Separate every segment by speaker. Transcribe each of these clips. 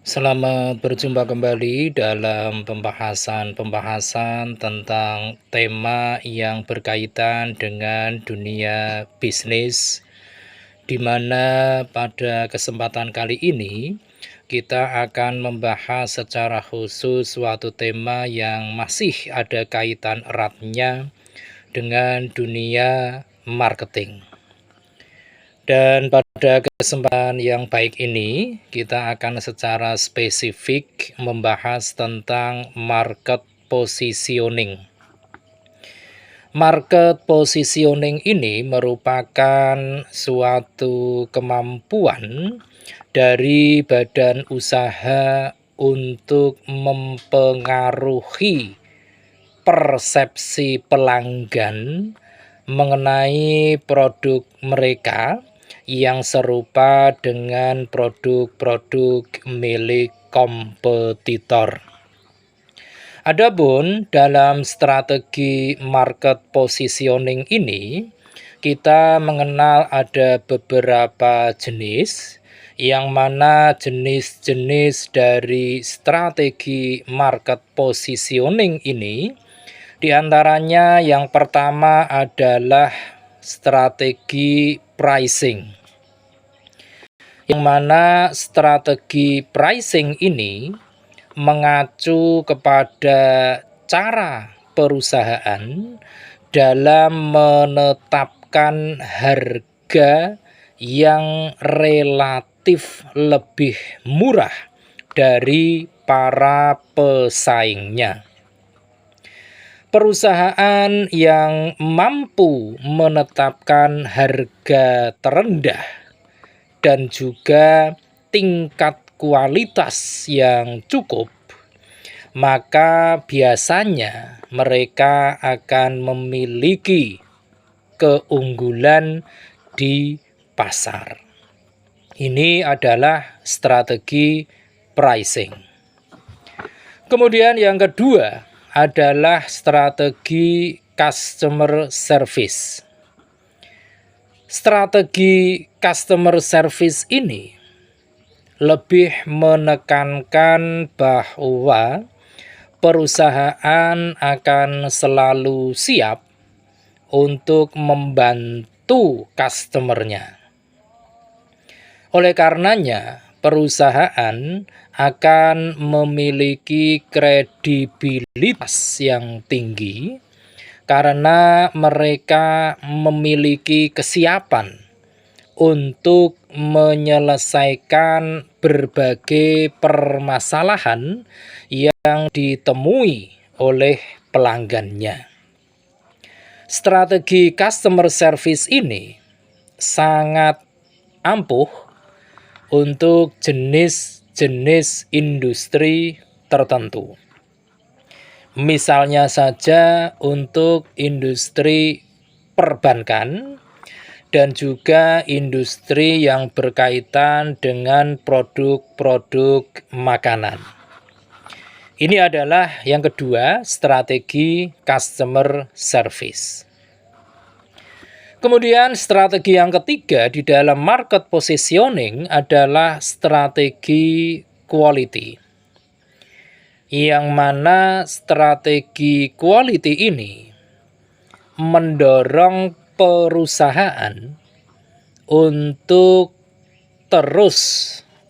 Speaker 1: Selamat berjumpa kembali dalam pembahasan tentang tema yang berkaitan dengan dunia bisnis, di mana pada kesempatan kali ini kita akan membahas secara khusus suatu tema yang masih ada kaitan eratnya dengan dunia marketing. Dan pada kesempatan yang baik ini, kita akan secara spesifik membahas tentang market positioning. Market positioning ini merupakan suatu kemampuan dari badan usaha untuk mempengaruhi persepsi pelanggan mengenai produk mereka yang serupa dengan produk-produk milik kompetitor. Adapun dalam strategi market positioning ini, kita mengenal ada beberapa jenis, yang mana jenis-jenis dari strategi market positioning ini, diantaranya yang pertama adalah strategi pricing. Yang mana strategi pricing ini mengacu kepada cara perusahaan dalam menetapkan harga yang relatif lebih murah dari para pesaingnya. Perusahaan yang mampu menetapkan harga terendah dan juga tingkat kualitas yang cukup, maka biasanya mereka akan memiliki keunggulan di pasar. Ini adalah strategi pricing. Kemudian yang kedua adalah strategi customer service. Strategi customer service ini lebih menekankan bahwa perusahaan akan selalu siap untuk membantu customernya. Oleh karenanya, perusahaan akan memiliki kredibilitas yang tinggi karena mereka memiliki kesiapan untuk menyelesaikan berbagai permasalahan yang ditemui oleh pelanggannya. Strategi customer service ini sangat ampuh untuk jenis-jenis industri tertentu. Misalnya saja untuk industri perbankan dan juga industri yang berkaitan dengan produk-produk makanan. Ini adalah yang kedua, strategi customer service. Kemudian strategi yang ketiga di dalam market positioning adalah strategi quality. Yang mana strategi quality ini mendorong perusahaan untuk terus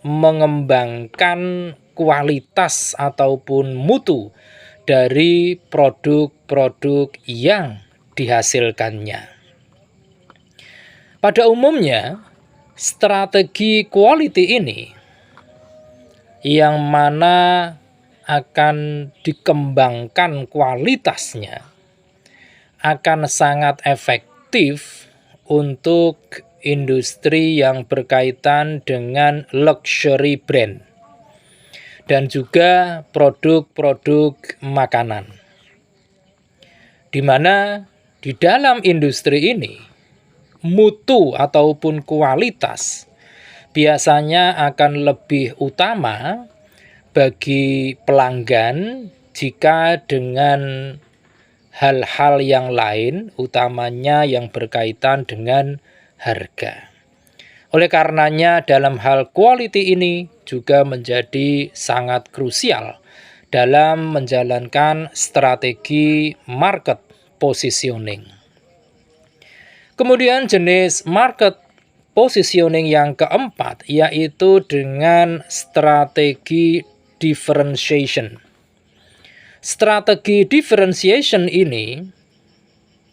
Speaker 1: mengembangkan kualitas ataupun mutu dari produk-produk yang dihasilkannya. Pada umumnya, strategi quality ini yang mana akan dikembangkan kualitasnya akan sangat efektif untuk industri yang berkaitan dengan luxury brand dan juga produk-produk makanan. Di mana di dalam industri ini mutu ataupun kualitas biasanya akan lebih utama bagi pelanggan jika dengan hal-hal yang lain, utamanya yang berkaitan dengan harga. Oleh karenanya dalam hal quality ini juga menjadi sangat krusial dalam menjalankan strategi market positioning. Kemudian jenis market positioning yang keempat yaitu dengan strategi differentiation. Strategi differentiation ini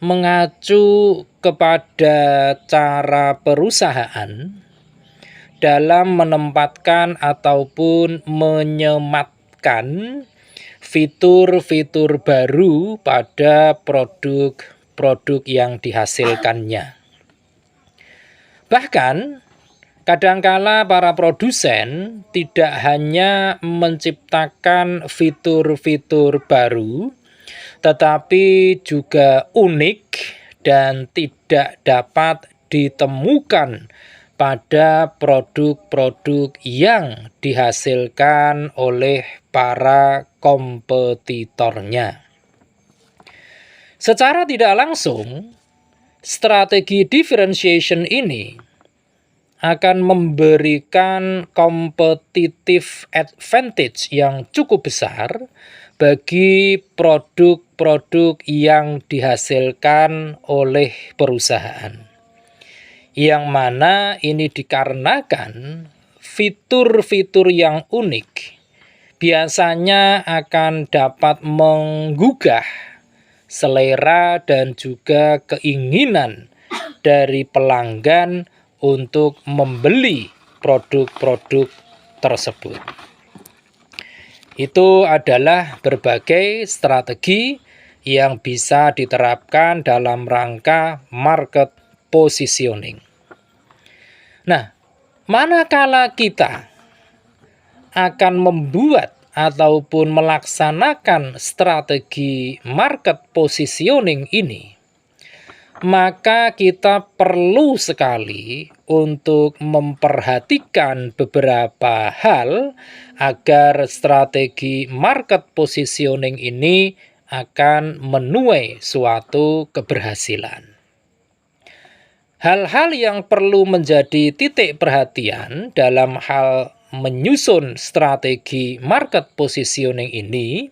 Speaker 1: mengacu kepada cara perusahaan dalam menempatkan ataupun menyematkan fitur-fitur baru pada produk-produk yang dihasilkannya. Bahkan, kadangkala para produsen tidak hanya menciptakan fitur-fitur baru, tetapi juga unik dan tidak dapat ditemukan pada produk-produk yang dihasilkan oleh para kompetitornya. Secara tidak langsung, strategi differentiation ini akan memberikan competitive advantage yang cukup besar bagi produk-produk yang dihasilkan oleh perusahaan. Yang mana ini dikarenakan fitur-fitur yang unik biasanya akan dapat menggugah selera dan juga keinginan dari pelanggan untuk membeli produk-produk tersebut. Itu adalah berbagai strategi yang bisa diterapkan dalam rangka market positioning. Nah, manakala kita akan membuat ataupun melaksanakan strategi market positioning ini, maka kita perlu sekali untuk memperhatikan beberapa hal agar strategi market positioning ini akan menuai suatu keberhasilan. Hal-hal yang perlu menjadi titik perhatian dalam hal menyusun strategi market positioning ini,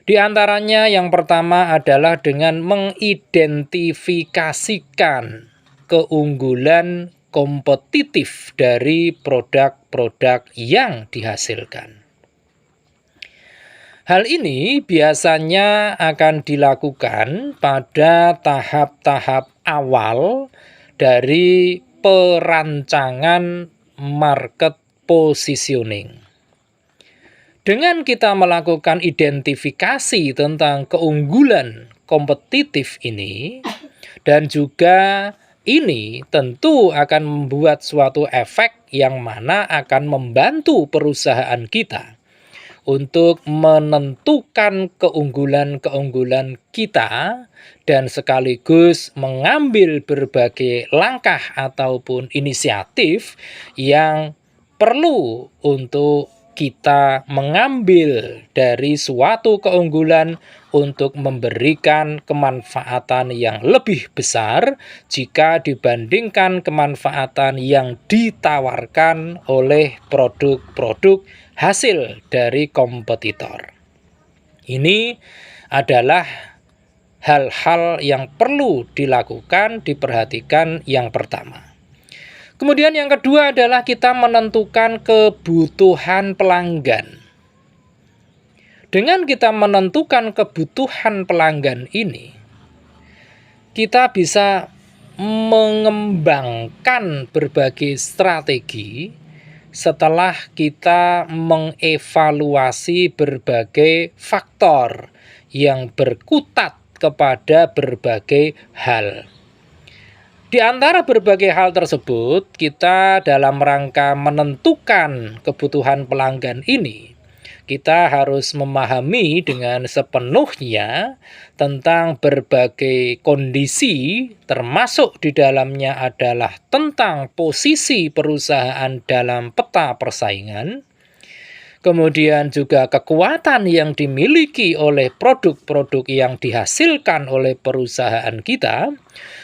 Speaker 1: di antaranya yang pertama adalah dengan mengidentifikasikan keunggulan kompetitif dari produk-produk yang dihasilkan. Hal ini biasanya akan dilakukan pada tahap-tahap awal dari perancangan market positioning. Dengan kita melakukan identifikasi tentang keunggulan kompetitif ini, dan juga ini tentu akan membuat suatu efek yang mana akan membantu perusahaan kita untuk menentukan keunggulan-keunggulan kita dan sekaligus mengambil berbagai langkah ataupun inisiatif yang perlu untuk kita mengambil dari suatu keunggulan untuk memberikan kemanfaatan yang lebih besar jika dibandingkan kemanfaatan yang ditawarkan oleh produk-produk hasil dari kompetitor. Ini adalah hal-hal yang perlu dilakukan, diperhatikan yang pertama. Kemudian yang kedua adalah kita menentukan kebutuhan pelanggan. Dengan kita menentukan kebutuhan pelanggan ini, kita bisa mengembangkan berbagai strategi setelah kita mengevaluasi berbagai faktor yang berkutat kepada berbagai hal. Di antara berbagai hal tersebut, kita dalam rangka menentukan kebutuhan pelanggan ini, kita harus memahami dengan sepenuhnya tentang berbagai kondisi, termasuk di dalamnya adalah tentang posisi perusahaan dalam peta persaingan, kemudian juga kekuatan yang dimiliki oleh produk-produk yang dihasilkan oleh perusahaan kita,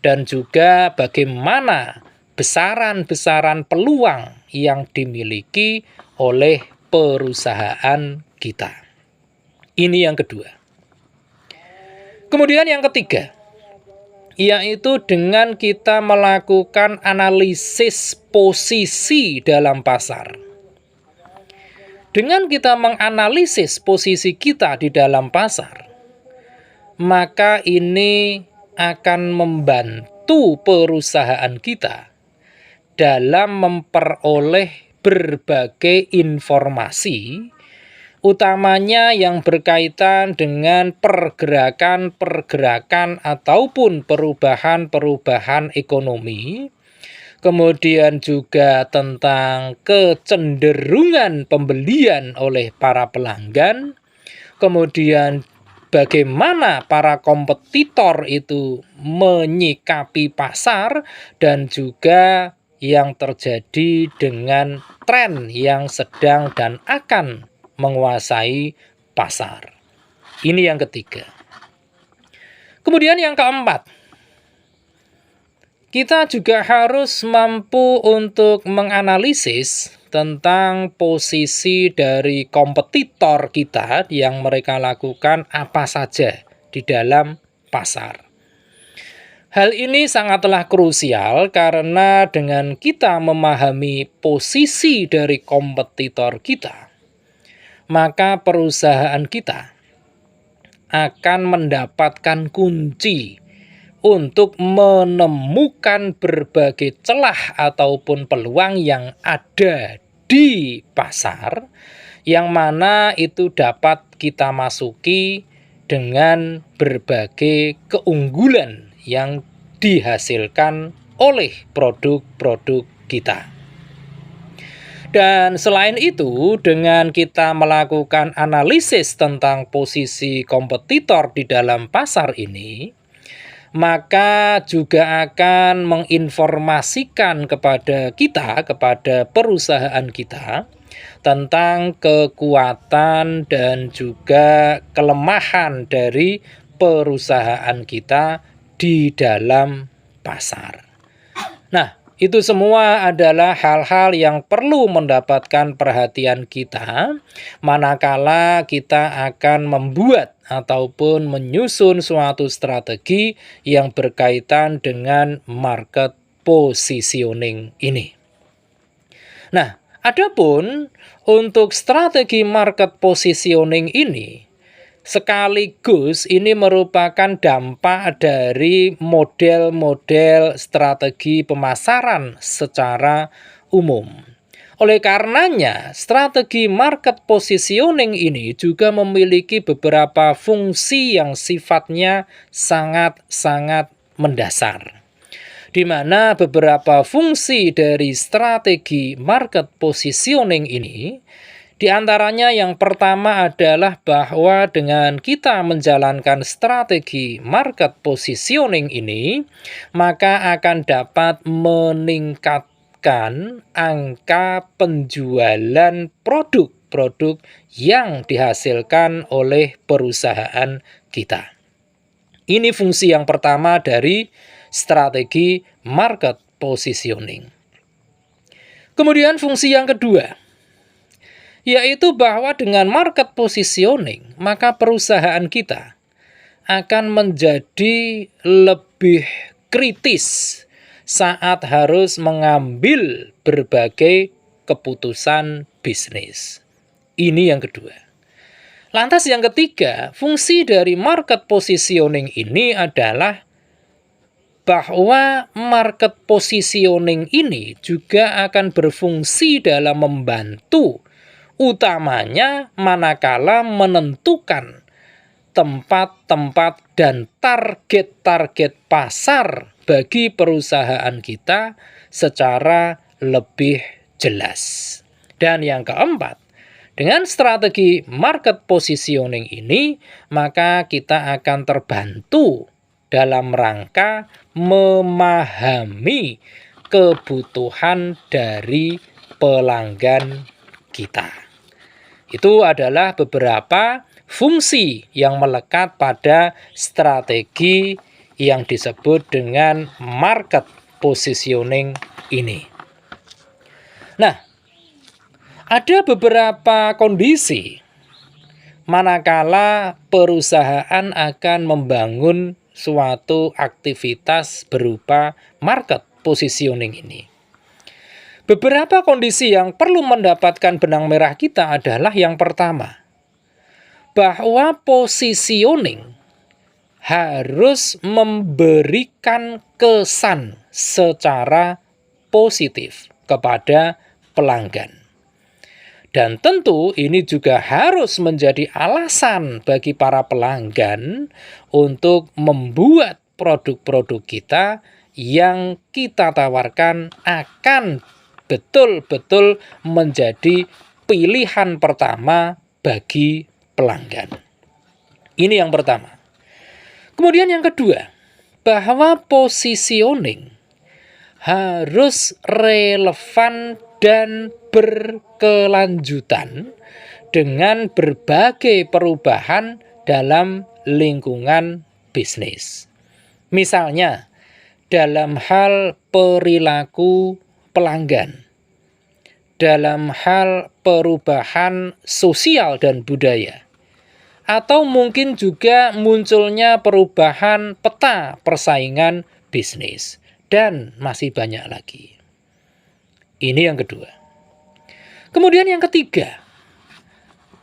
Speaker 1: dan juga bagaimana besaran-besaran peluang yang dimiliki oleh perusahaan kita. Ini yang kedua. Kemudian yang ketiga, yaitu dengan kita melakukan analisis posisi dalam pasar. Dengan kita menganalisis posisi kita di dalam pasar, maka ini akan membantu perusahaan kita dalam memperoleh berbagai informasi, utamanya yang berkaitan dengan pergerakan-pergerakan ataupun perubahan-perubahan ekonomi, kemudian juga tentang kecenderungan pembelian oleh para pelanggan, kemudian bagaimana para kompetitor itu menyikapi pasar, dan juga yang terjadi dengan tren yang sedang dan akan menguasai pasar. Ini yang ketiga. Kemudian yang keempat, kita juga harus mampu untuk menganalisis tentang posisi dari kompetitor kita yang mereka lakukan apa saja di dalam pasar. Hal ini sangatlah krusial karena dengan kita memahami posisi dari kompetitor kita, maka perusahaan kita akan mendapatkan kunci untuk menemukan berbagai celah ataupun peluang yang ada di pasar, yang mana itu dapat kita masuki dengan berbagai keunggulan yang dihasilkan oleh produk-produk kita. Dan selain itu, dengan kita melakukan analisis tentang posisi kompetitor di dalam pasar ini, maka juga akan menginformasikan kepada kita, kepada perusahaan kita, tentang kekuatan dan juga kelemahan dari perusahaan kita di dalam pasar. Nah, itu semua adalah hal-hal yang perlu mendapatkan perhatian kita manakala kita akan membuat ataupun menyusun suatu strategi yang berkaitan dengan market positioning ini. Nah, adapun untuk strategi market positioning ini, sekaligus ini merupakan dampak dari model-model strategi pemasaran secara umum. Oleh karenanya, strategi market positioning ini juga memiliki beberapa fungsi yang sifatnya sangat-sangat mendasar, di mana beberapa fungsi dari strategi market positioning ini, di antaranya yang pertama adalah bahwa dengan kita menjalankan strategi market positioning ini, maka akan dapat meningkatkan angka penjualan produk-produk yang dihasilkan oleh perusahaan kita. Ini fungsi yang pertama dari strategi market positioning. Kemudian fungsi yang kedua, yaitu bahwa dengan market positioning, maka perusahaan kita akan menjadi lebih kritis saat harus mengambil berbagai keputusan bisnis. Ini yang kedua. Lantas yang ketiga, fungsi dari market positioning ini adalah bahwa market positioning ini juga akan berfungsi dalam membantu, utamanya manakala menentukan tempat-tempat dan target-target pasar bagi perusahaan kita secara lebih jelas. Dan yang keempat, dengan strategi market positioning ini, maka kita akan terbantu dalam rangka memahami kebutuhan dari pelanggan kita. Itu adalah beberapa fungsi yang melekat pada strategi yang disebut dengan market positioning ini. Nah, Ada beberapa kondisi manakala perusahaan akan membangun suatu aktivitas berupa market positioning ini. Beberapa kondisi yang perlu mendapatkan benang merah kita adalah yang pertama, bahwa positioning harus memberikan kesan secara positif kepada pelanggan. Dan tentu ini juga harus menjadi alasan bagi para pelanggan untuk membuat produk-produk kita yang kita tawarkan akan betul-betul menjadi pilihan pertama bagi pelanggan. Ini yang pertama. Kemudian yang kedua, bahwa positioning harus relevan dan berkelanjutan dengan berbagai perubahan dalam lingkungan bisnis. Misalnya, dalam hal perilaku pelanggan, dalam hal perubahan sosial dan budaya, atau mungkin juga munculnya perubahan peta persaingan bisnis, dan masih banyak lagi. Ini yang kedua. Kemudian yang ketiga,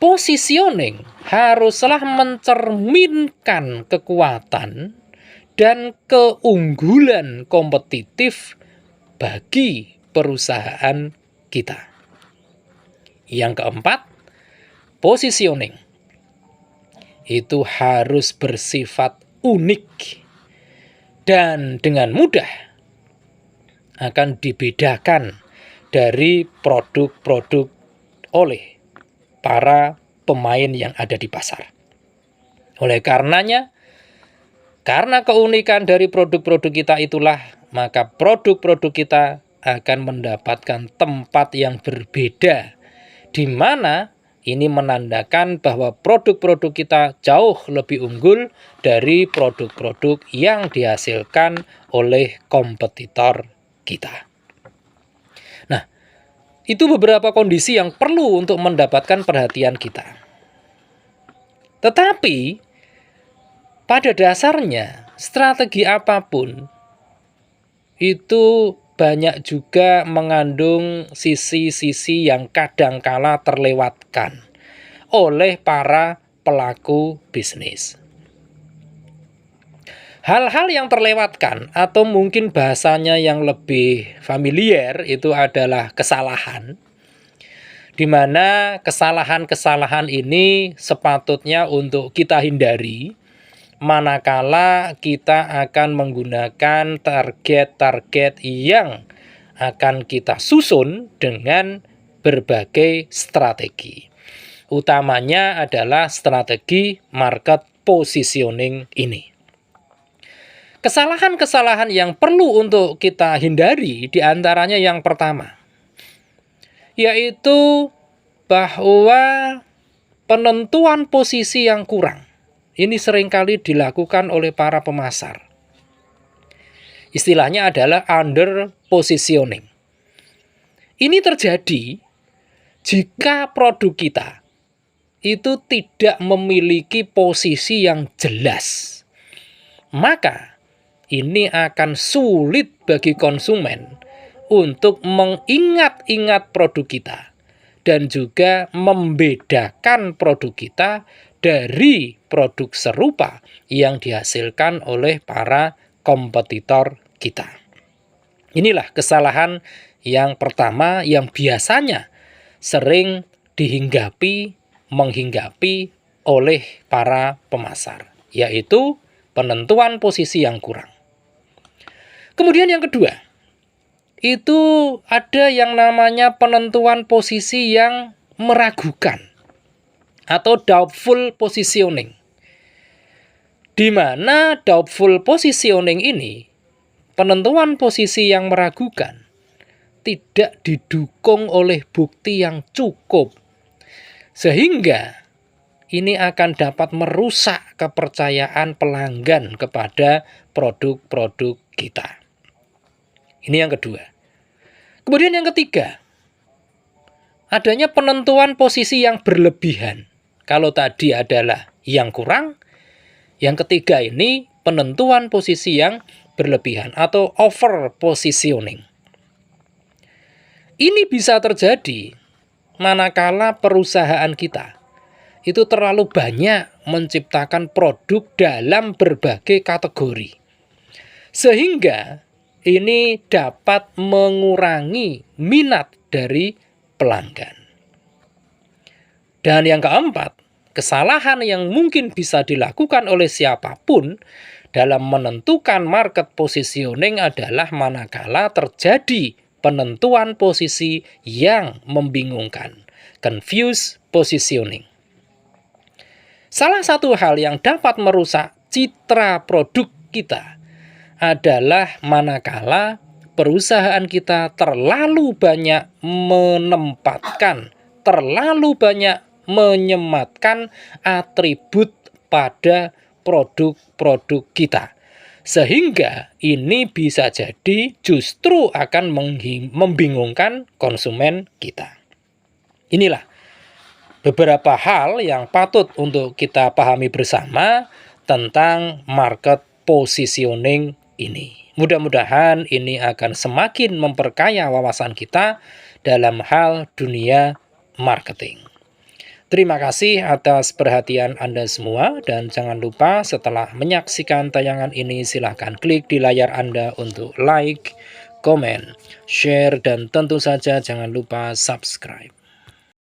Speaker 1: positioning haruslah mencerminkan kekuatan dan keunggulan kompetitif bagi perusahaan kita. Yang keempat, positioning itu harus bersifat unik dan dengan mudah akan dibedakan dari produk-produk oleh para pemain yang ada di pasar. Oleh karenanya, karena keunikan dari produk-produk kita itulah, maka produk-produk kita akan mendapatkan tempat yang berbeda, di mana ini menandakan bahwa produk-produk kita jauh lebih unggul dari produk-produk yang dihasilkan oleh kompetitor kita. Nah, itu beberapa kondisi yang perlu untuk mendapatkan perhatian kita. Tetapi, pada dasarnya, strategi apapun itu banyak juga mengandung sisi-sisi yang kadangkala terlewatkan oleh para pelaku bisnis. Hal-hal yang terlewatkan atau mungkin bahasanya yang lebih familiar itu adalah kesalahan, di mana kesalahan-kesalahan ini sepatutnya untuk kita hindari manakala kita akan menggunakan target-target yang akan kita susun dengan berbagai strategi. Utamanya adalah strategi market positioning ini. Kesalahan-kesalahan yang perlu untuk kita hindari diantaranya yang pertama, yaitu bahwa penentuan posisi yang kurang. Ini seringkali dilakukan oleh para pemasar. Istilahnya adalah under positioning. Ini terjadi jika produk kita itu tidak memiliki posisi yang jelas. Maka ini akan sulit bagi konsumen untuk mengingat-ingat produk kita dan juga membedakan produk kita dari produk serupa yang dihasilkan oleh para kompetitor kita. Inilah kesalahan yang pertama yang biasanya sering menghinggapi oleh para pemasar, yaitu penentuan posisi yang kurang. Kemudian yang kedua, itu ada yang namanya penentuan posisi yang meragukan atau doubtful positioning. Di mana doubtful positioning ini, penentuan posisi yang meragukan, tidak didukung oleh bukti yang cukup. Sehingga ini akan dapat merusak kepercayaan pelanggan kepada produk-produk kita. Ini yang kedua. Kemudian yang ketiga, adanya penentuan posisi yang berlebihan. Kalau tadi adalah yang kurang, yang ketiga ini penentuan posisi yang berlebihan atau over positioning. Ini bisa terjadi manakala perusahaan kita itu terlalu banyak menciptakan produk dalam berbagai kategori. Sehingga ini dapat mengurangi minat dari pelanggan. Dan yang keempat, kesalahan yang mungkin bisa dilakukan oleh siapapun dalam menentukan market positioning adalah manakala terjadi penentuan posisi yang membingungkan, confused positioning. Salah satu hal yang dapat merusak citra produk kita adalah manakala perusahaan kita terlalu banyak menempatkan, terlalu banyak menyematkan atribut pada produk-produk kita. Sehingga ini bisa jadi justru akan membingungkan konsumen kita. Inilah beberapa hal yang patut untuk kita pahami bersama tentang market positioning ini. Mudah-mudahan ini akan semakin memperkaya wawasan kita dalam hal dunia marketing. Terima kasih atas perhatian Anda semua, dan jangan lupa setelah menyaksikan tayangan ini silahkan klik di layar Anda untuk like, komen, share, dan tentu saja jangan lupa subscribe.